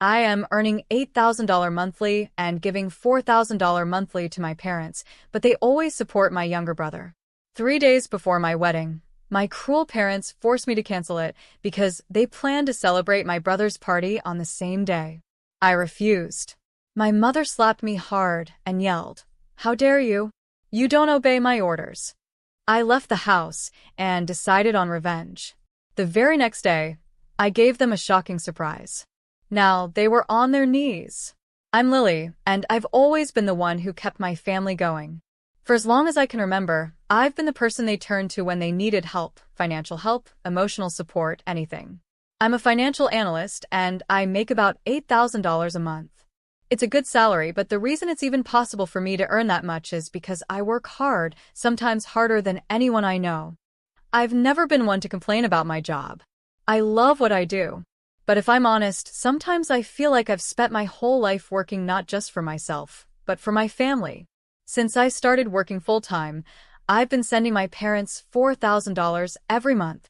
I am earning $8,000 monthly and giving $4,000 monthly to my parents, but they always support my younger brother. 3 days before my wedding, my cruel parents forced me to cancel it because they planned to celebrate my brother's party on the same day. I refused. My mother slapped me hard and yelled, "How dare you? You don't obey my orders." I left the house and decided on revenge. The very next day, I gave them a shocking surprise. Now they were on their knees. I'm Lily, and I've always been the one who kept my family going. For as long as I can remember, I've been the person they turned to when they needed help, financial help, emotional support, anything. I'm a financial analyst, and I make about $8,000 a month. It's a good salary, but the reason it's even possible for me to earn that much is because I work hard, sometimes harder than anyone I know. I've never been one to complain about my job. I love what I do. But if I'm honest, sometimes I feel like I've spent my whole life working not just for myself, but for my family. Since I started working full-time, I've been sending my parents $4,000 every month.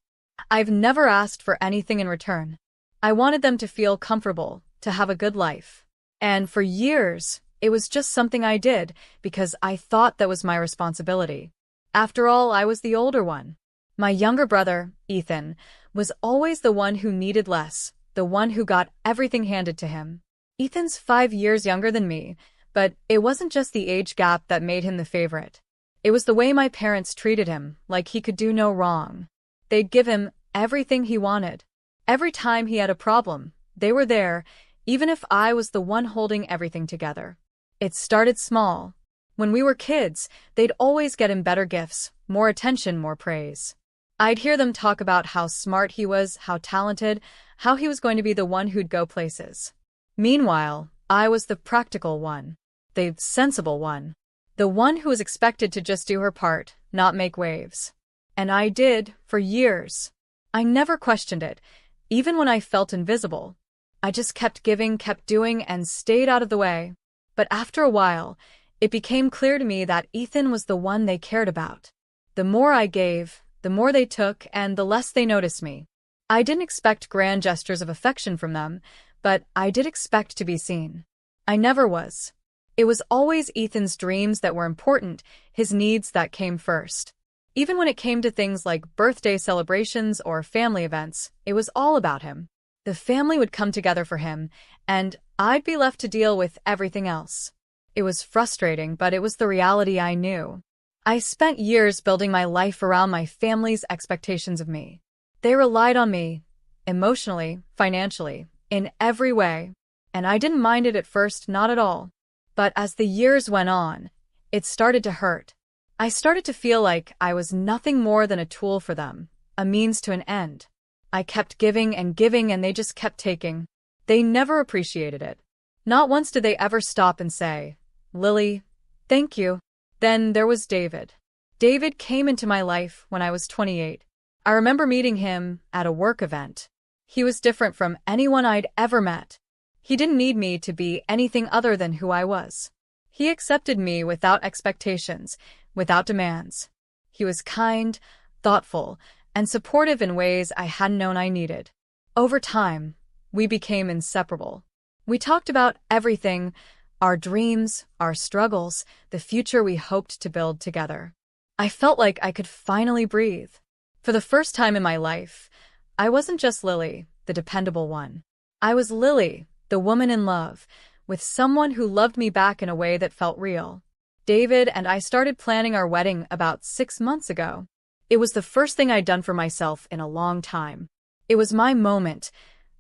I've never asked for anything in return. I wanted them to feel comfortable, to have a good life. And for years, it was just something I did because I thought that was my responsibility. After all, I was the older one. My younger brother, Ethan, was always the one who needed less, the one who got everything handed to him. Ethan's 5 years younger than me, but it wasn't just the age gap that made him the favorite. It was the way my parents treated him, like he could do no wrong. They'd give him everything he wanted. Every time he had a problem, they were there, even if I was the one holding everything together. It started small. When we were kids, they'd always get him better gifts, more attention, more praise. I'd hear them talk about how smart he was, how talented, how he was going to be the one who'd go places. Meanwhile, I was the practical one, the sensible one, the one who was expected to just do her part, not make waves. And I did, for years. I never questioned it, even when I felt invisible. I just kept giving, kept doing, and stayed out of the way. But after a while, it became clear to me that Ethan was the one they cared about. The more I gave, the more they took, and the less they noticed me. I didn't expect grand gestures of affection from them, but I did expect to be seen. I never was. It was always Ethan's dreams that were important, his needs that came first. Even when it came to things like birthday celebrations or family events, it was all about him. The family would come together for him, and I'd be left to deal with everything else. It was frustrating, but it was the reality I knew. I spent years building my life around my family's expectations of me. They relied on me, emotionally, financially, in every way. And I didn't mind it at first, not at all. But as the years went on, it started to hurt. I started to feel like I was nothing more than a tool for them, a means to an end. I kept giving, and they just kept taking. They never appreciated it. Not once did they ever stop and say, "Lily, thank you." Then there was David. David came into my life when I was 28. I remember meeting him at a work event. He was different from anyone I'd ever met. He didn't need me to be anything other than who I was. He accepted me without expectations, without demands. He was kind, thoughtful, and supportive in ways I hadn't known I needed. Over time, we became inseparable. We talked about everything, our dreams, our struggles, the future we hoped to build together. I felt like I could finally breathe. For the first time in my life, I wasn't just Lily, the dependable one. I was Lily, the woman in love, with someone who loved me back in a way that felt real. David and I started planning our wedding about 6 months ago. It was the first thing I'd done for myself in a long time. It was my moment,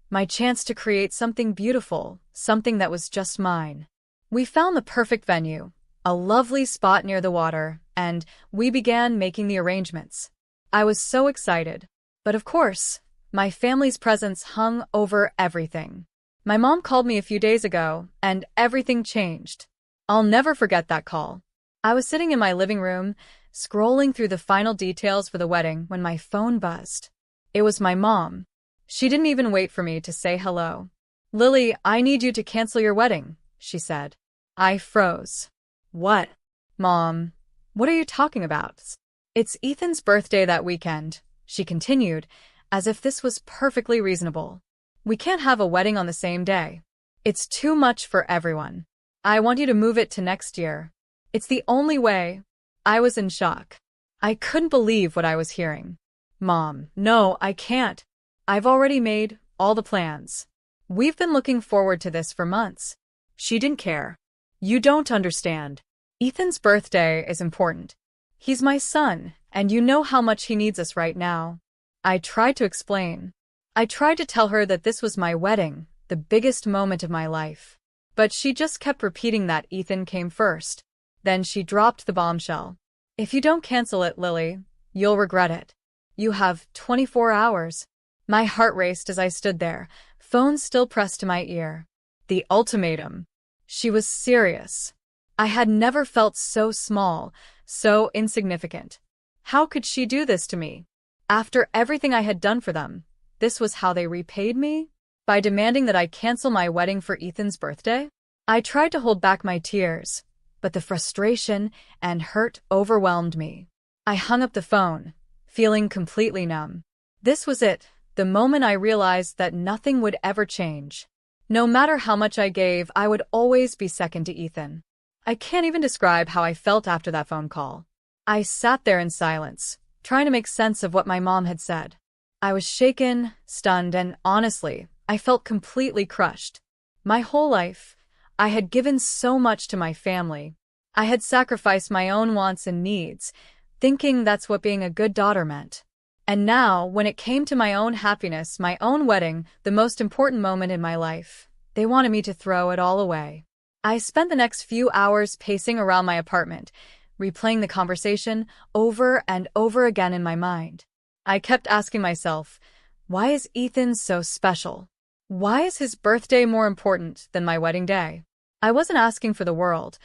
my chance to create something beautiful, something that was just mine. We found the perfect venue, a lovely spot near the water, and we began making the arrangements. I was so excited. But of course, my family's presence hung over everything. My mom called me a few days ago, and everything changed. I'll never forget that call. I was sitting in my living room, scrolling through the final details for the wedding when my phone buzzed. It was my mom. She didn't even wait for me to say hello. "Lily, I need you to cancel your wedding," she said. I froze. "What? Mom, what are you talking about?" "It's Ethan's birthday that weekend," she continued, as if this was perfectly reasonable. "We can't have a wedding on the same day." It's too much for everyone. I want you to move it to next year. It's the only way. I was in shock. I couldn't believe what I was hearing. Mom, no, I can't. I've already made all the plans. We've been looking forward to this for months. She didn't care. You don't understand. Ethan's birthday is important. He's my son, and you know how much he needs us right now. I tried to explain. I tried to tell her that this was my wedding, the biggest moment of my life. But she just kept repeating that Ethan came first. Then she dropped the bombshell. If you don't cancel it, Lily, you'll regret it. You have 24 hours. My heart raced as I stood there, phone still pressed to my ear. The ultimatum. She was serious. I had never felt so small, so insignificant. How could she do this to me? After everything I had done for them, this was how they repaid me? By demanding that I cancel my wedding for Ethan's birthday? I tried to hold back my tears, but the frustration and hurt overwhelmed me. I hung up the phone, feeling completely numb. This was it, the moment I realized that nothing would ever change. No matter how much I gave, I would always be second to Ethan. I can't even describe how I felt after that phone call. I sat there in silence, trying to make sense of what my mom had said. I was shaken, stunned, and honestly, I felt completely crushed. My whole life, I had given so much to my family. I had sacrificed my own wants and needs, thinking that's what being a good daughter meant. And now, when it came to my own happiness, my own wedding, the most important moment in my life, they wanted me to throw it all away. I spent the next few hours pacing around my apartment, replaying the conversation over and over again in my mind. I kept asking myself, why is Ethan so special? Why is his birthday more important than my wedding day? I wasn't asking for the world.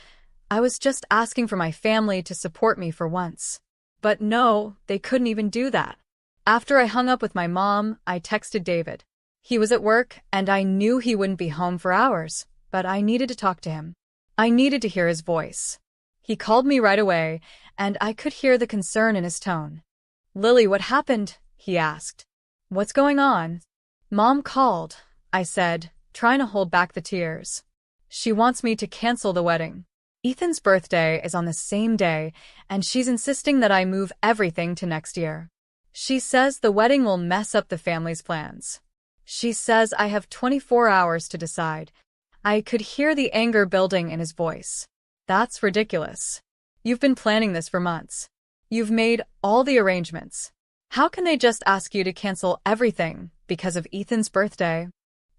I was just asking for my family to support me for once. But no, they couldn't even do that. After I hung up with my mom, I texted David. He was at work, and I knew he wouldn't be home for hours, but I needed to talk to him. I needed to hear his voice. He called me right away, and I could hear the concern in his tone. Lily, what happened? He asked. What's going on? Mom called, I said, trying to hold back the tears. She wants me to cancel the wedding. Ethan's birthday is on the same day, and she's insisting that I move everything to next year. She says the wedding will mess up the family's plans. She says I have 24 hours to decide. I could hear the anger building in his voice. That's ridiculous. You've been planning this for months. You've made all the arrangements. How can they just ask you to cancel everything because of Ethan's birthday?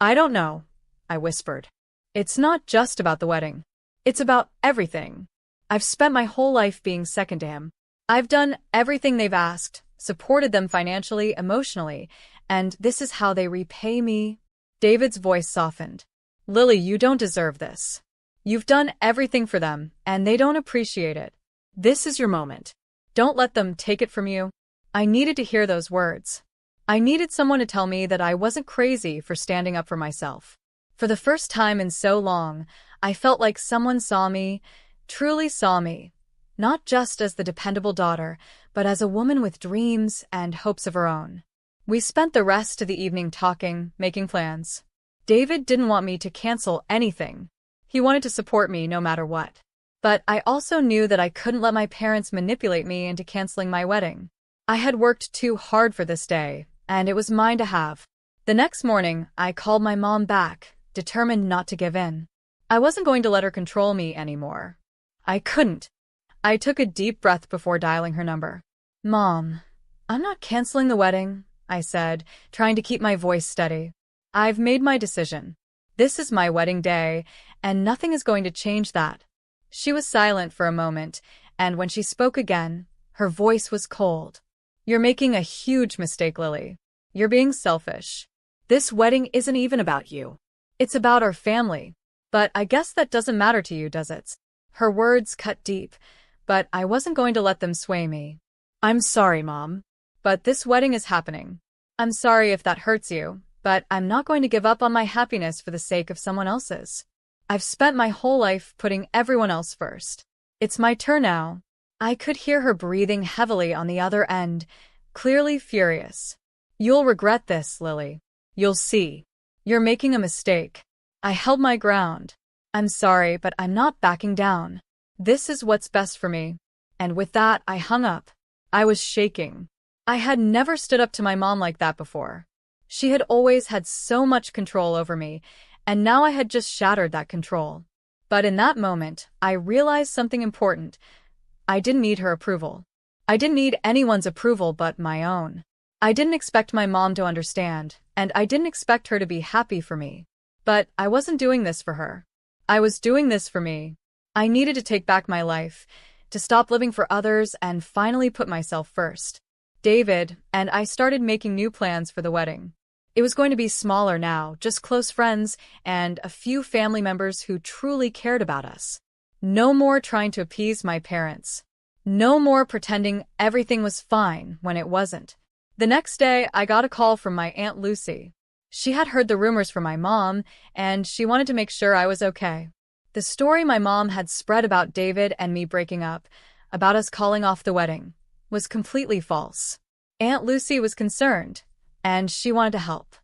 I don't know, I whispered. It's not just about the wedding. It's about everything. I've spent my whole life being second to him. I've done everything they've asked, supported them financially, emotionally, and this is how they repay me. David's voice softened. Lily, you don't deserve this. You've done everything for them, and they don't appreciate it. This is your moment. Don't let them take it from you. I needed to hear those words. I needed someone to tell me that I wasn't crazy for standing up for myself. For the first time in so long, I felt like someone saw me, truly saw me, not just as the dependable daughter, but as a woman with dreams and hopes of her own. We spent the rest of the evening talking, making plans. David didn't want me to cancel anything. He wanted to support me no matter what. But I also knew that I couldn't let my parents manipulate me into canceling my wedding. I had worked too hard for this day, and it was mine to have. The next morning, I called my mom back, determined not to give in. I wasn't going to let her control me anymore. I couldn't. I took a deep breath before dialing her number. Mom, I'm not canceling the wedding, I said, trying to keep my voice steady. I've made my decision. This is my wedding day, and nothing is going to change that. She was silent for a moment, and when she spoke again, her voice was cold. You're making a huge mistake, Lily. You're being selfish. This wedding isn't even about you. It's about our family. But I guess that doesn't matter to you, does it? Her words cut deep, but I wasn't going to let them sway me. I'm sorry, Mom, but this wedding is happening. I'm sorry if that hurts you, but I'm not going to give up on my happiness for the sake of someone else's. I've spent my whole life putting everyone else first. It's my turn now. I could hear her breathing heavily on the other end, clearly furious. You'll regret this, Lily. You'll see. You're making a mistake. I held my ground. I'm sorry, but I'm not backing down. This is what's best for me. And with that, I hung up. I was shaking. I had never stood up to my mom like that before. She had always had so much control over me, and now I had just shattered that control. But in that moment, I realized something important. I didn't need her approval. I didn't need anyone's approval but my own. I didn't expect my mom to understand, and I didn't expect her to be happy for me. But I wasn't doing this for her. I was doing this for me. I needed to take back my life, to stop living for others and finally put myself first. David and I started making new plans for the wedding. It was going to be smaller now, just close friends and a few family members who truly cared about us. No more trying to appease my parents. No more pretending everything was fine when it wasn't. The next day, I got a call from my Aunt Lucy. She had heard the rumors from my mom, and she wanted to make sure I was okay. The story my mom had spread about David and me breaking up, about us calling off the wedding, was completely false. Aunt Lucy was concerned, and she wanted to help.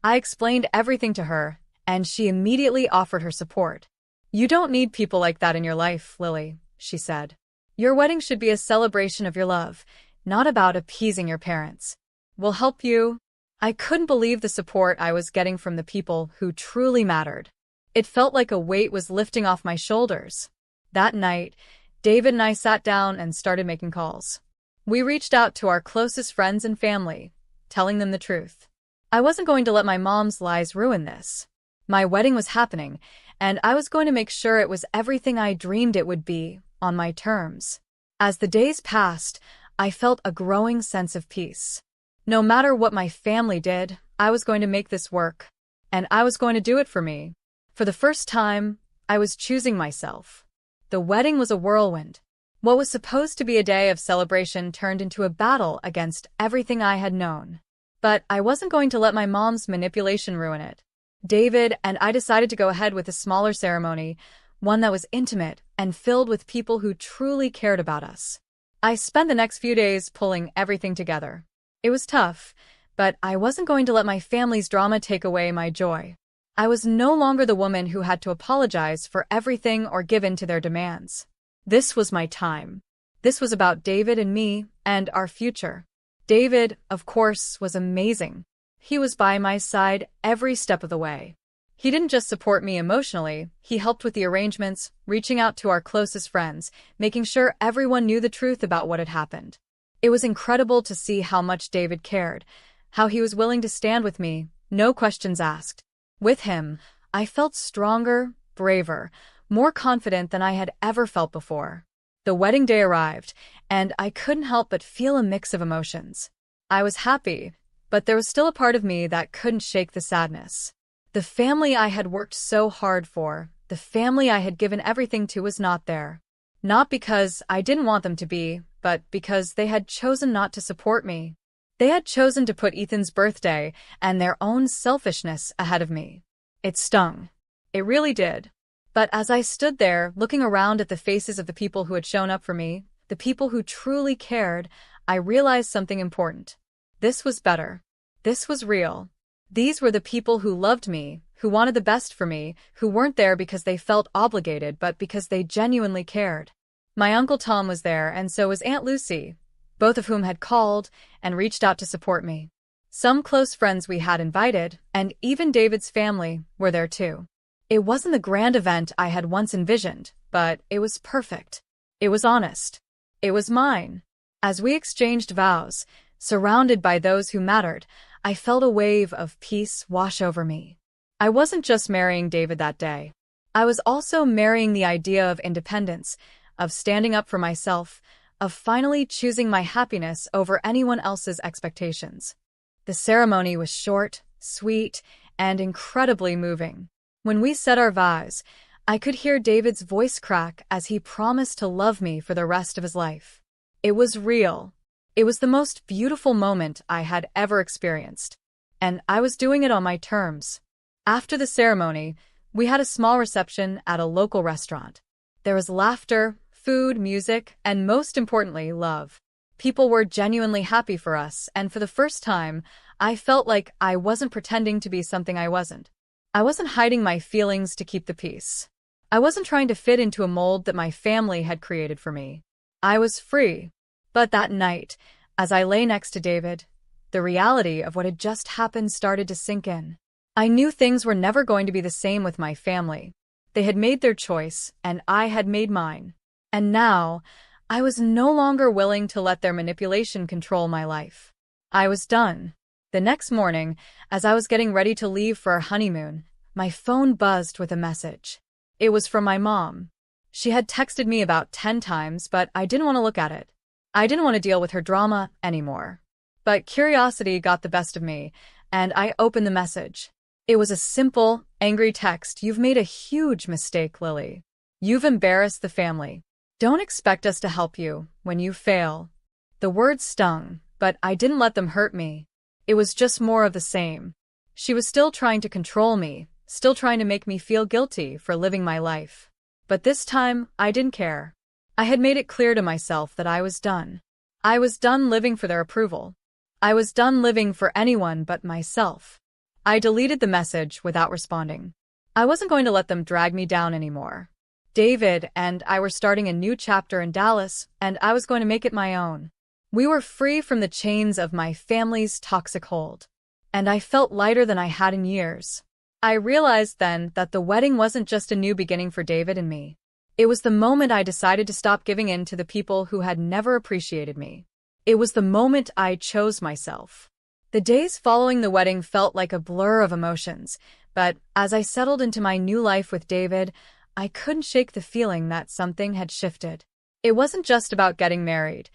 I explained everything to her, and she immediately offered her support. "You don't need people like that in your life, Lily," she said. "Your wedding should be a celebration of your love, not about appeasing your parents. We'll help you." I couldn't believe the support I was getting from the people who truly mattered. It felt like a weight was lifting off my shoulders. That night, David and I sat down and started making calls. We reached out to our closest friends and family, telling them the truth. I wasn't going to let my mom's lies ruin this. My wedding was happening, and I was going to make sure it was everything I dreamed it would be, on my terms. As the days passed, I felt a growing sense of peace. No matter what my family did, I was going to make this work, and I was going to do it for me. For the first time, I was choosing myself. The wedding was a whirlwind. What was supposed to be a day of celebration turned into a battle against everything I had known. But I wasn't going to let my mom's manipulation ruin it. David and I decided to go ahead with a smaller ceremony, one that was intimate and filled with people who truly cared about us. I spent the next few days pulling everything together. It was tough, but I wasn't going to let my family's drama take away my joy. I was no longer the woman who had to apologize for everything or give in to their demands. This was my time. This was about David and me and our future. David, of course, was amazing. He was by my side every step of the way. He didn't just support me emotionally, he helped with the arrangements, reaching out to our closest friends, making sure everyone knew the truth about what had happened. It was incredible to see how much David cared, how he was willing to stand with me, no questions asked. With him, I felt stronger, braver, more confident than I had ever felt before. The wedding day arrived, and I couldn't help but feel a mix of emotions. I was happy, but there was still a part of me that couldn't shake the sadness. The family I had worked so hard for, the family I had given everything to, was not there. Not because I didn't want them to be, but because they had chosen not to support me. They had chosen to put Ethan's birthday and their own selfishness ahead of me. It stung. It really did. But as I stood there, looking around at the faces of the people who had shown up for me, the people who truly cared, I realized something important. This was better. This was real. These were the people who loved me, who wanted the best for me, who weren't there because they felt obligated but because they genuinely cared. My Uncle Tom was there, and so was Aunt Lucy, both of whom had called and reached out to support me. Some close friends we had invited, and even David's family, were there too. It wasn't the grand event I had once envisioned, but it was perfect. It was honest. It was mine. As we exchanged vows, surrounded by those who mattered, I felt a wave of peace wash over me. I wasn't just marrying David that day. I was also marrying the idea of independence, of standing up for myself, of finally choosing my happiness over anyone else's expectations. The ceremony was short, sweet, and incredibly moving. When we said our vows, I could hear David's voice crack as he promised to love me for the rest of his life. It was real. It was the most beautiful moment I had ever experienced, and I was doing it on my terms. After the ceremony, we had a small reception at a local restaurant. There was laughter, food, music, and most importantly, love. People were genuinely happy for us, and for the first time, I felt like I wasn't pretending to be something I wasn't. I wasn't hiding my feelings to keep the peace. I wasn't trying to fit into a mold that my family had created for me. I was free. But that night, as I lay next to David, the reality of what had just happened started to sink in. I knew things were never going to be the same with my family. They had made their choice, and I had made mine. And now, I was no longer willing to let their manipulation control my life. I was done. The next morning, as I was getting ready to leave for our honeymoon, my phone buzzed with a message. It was from my mom. She had texted me about 10 times, but I didn't want to look at it. I didn't want to deal with her drama anymore. But curiosity got the best of me, and I opened the message. It was a simple, angry text. "You've made a huge mistake, Lily. You've embarrassed the family. Don't expect us to help you when you fail." The words stung, but I didn't let them hurt me. It was just more of the same. She was still trying to control me, still trying to make me feel guilty for living my life. But this time, I didn't care. I had made it clear to myself that I was done. I was done living for their approval. I was done living for anyone but myself. I deleted the message without responding. I wasn't going to let them drag me down anymore. David and I were starting a new chapter in Dallas, and I was going to make it my own. We were free from the chains of my family's toxic hold. And I felt lighter than I had in years. I realized then that the wedding wasn't just a new beginning for David and me. It was the moment I decided to stop giving in to the people who had never appreciated me. It was the moment I chose myself. The days following the wedding felt like a blur of emotions, but as I settled into my new life with David, I couldn't shake the feeling that something had shifted. It wasn't just about getting married.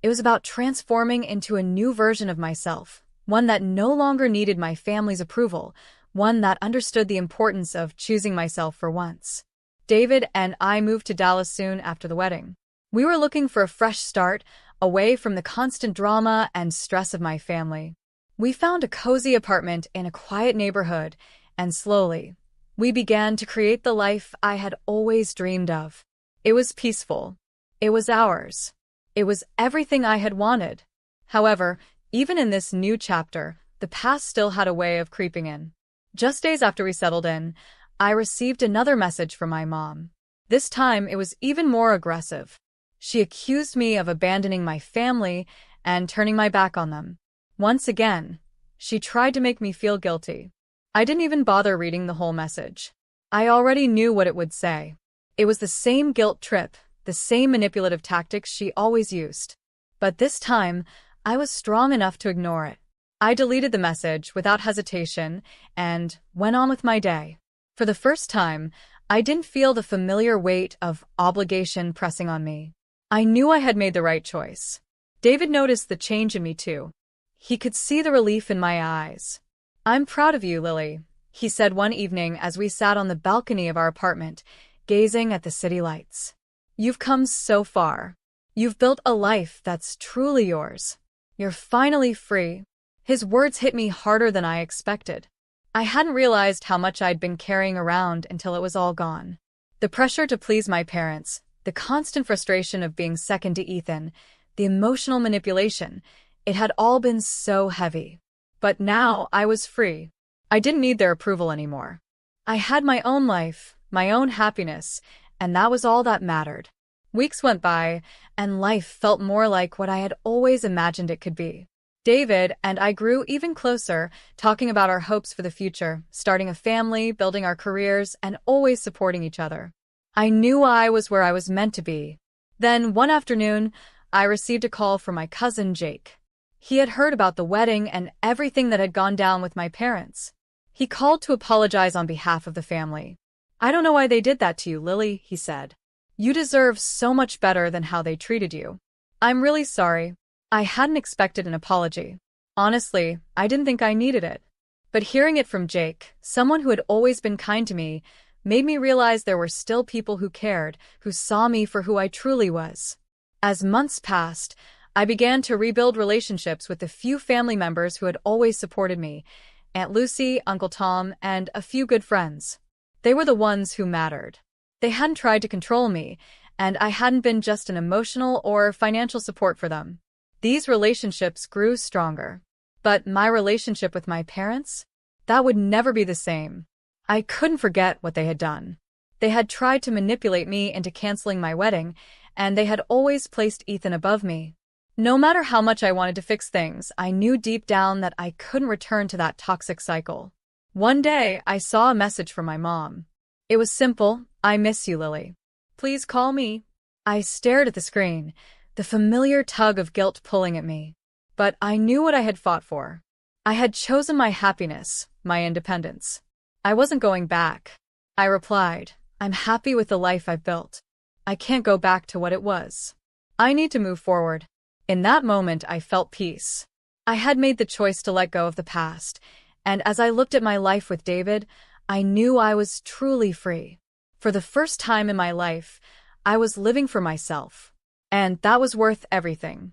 It was about transforming into a new version of myself, one that no longer needed my family's approval, one that understood the importance of choosing myself for once. David and I moved to Dallas soon after the wedding. We were looking for a fresh start, away from the constant drama and stress of my family. We found a cozy apartment in a quiet neighborhood, and slowly, we began to create the life I had always dreamed of. It was peaceful. It was ours. It was everything I had wanted. However, even in this new chapter, the past still had a way of creeping in. Just days after we settled in, I received another message from my mom. This time, it was even more aggressive. She accused me of abandoning my family and turning my back on them. Once again, she tried to make me feel guilty. I didn't even bother reading the whole message. I already knew what it would say. It was the same guilt trip, the same manipulative tactics she always used. But this time, I was strong enough to ignore it. I deleted the message without hesitation and went on with my day. For the first time, I didn't feel the familiar weight of obligation pressing on me. I knew I had made the right choice. David noticed the change in me too. He could see the relief in my eyes. "I'm proud of you, Lily," he said one evening as we sat on the balcony of our apartment, gazing at the city lights. "You've come so far. You've built a life that's truly yours. You're finally free." His words hit me harder than I expected. I hadn't realized how much I'd been carrying around until it was all gone. The pressure to please my parents, the constant frustration of being second to Ethan, the emotional manipulation, it had all been so heavy. But now I was free. I didn't need their approval anymore. I had my own life, my own happiness, and that was all that mattered. Weeks went by, and life felt more like what I had always imagined it could be. David and I grew even closer, talking about our hopes for the future, starting a family, building our careers, and always supporting each other. I knew I was where I was meant to be. Then, one afternoon, I received a call from my cousin Jake. He had heard about the wedding and everything that had gone down with my parents. He called to apologize on behalf of the family. "I don't know why they did that to you, Lily," he said. "You deserve so much better than how they treated you. I'm really sorry. I hadn't expected an apology. Honestly, I didn't think I needed it." But hearing it from Jake, someone who had always been kind to me, made me realize there were still people who cared, who saw me for who I truly was. As months passed, I began to rebuild relationships with the few family members who had always supported me, Aunt Lucy, Uncle Tom, and a few good friends. They were the ones who mattered. They hadn't tried to control me, and I hadn't been just an emotional or financial support for them. These relationships grew stronger. But my relationship with my parents? That would never be the same. I couldn't forget what they had done. They had tried to manipulate me into canceling my wedding, and they had always placed Ethan above me. No matter how much I wanted to fix things, I knew deep down that I couldn't return to that toxic cycle. One day, I saw a message from my mom. It was simple: "I miss you, Lily. Please call me." I stared at the screen, the familiar tug of guilt pulling at me. But I knew what I had fought for. I had chosen my happiness, my independence. I wasn't going back. I replied, "I'm happy with the life I've built. I can't go back to what it was. I need to move forward." In that moment, I felt peace. I had made the choice to let go of the past, and as I looked at my life with David, I knew I was truly free. For the first time in my life, I was living for myself. And that was worth everything.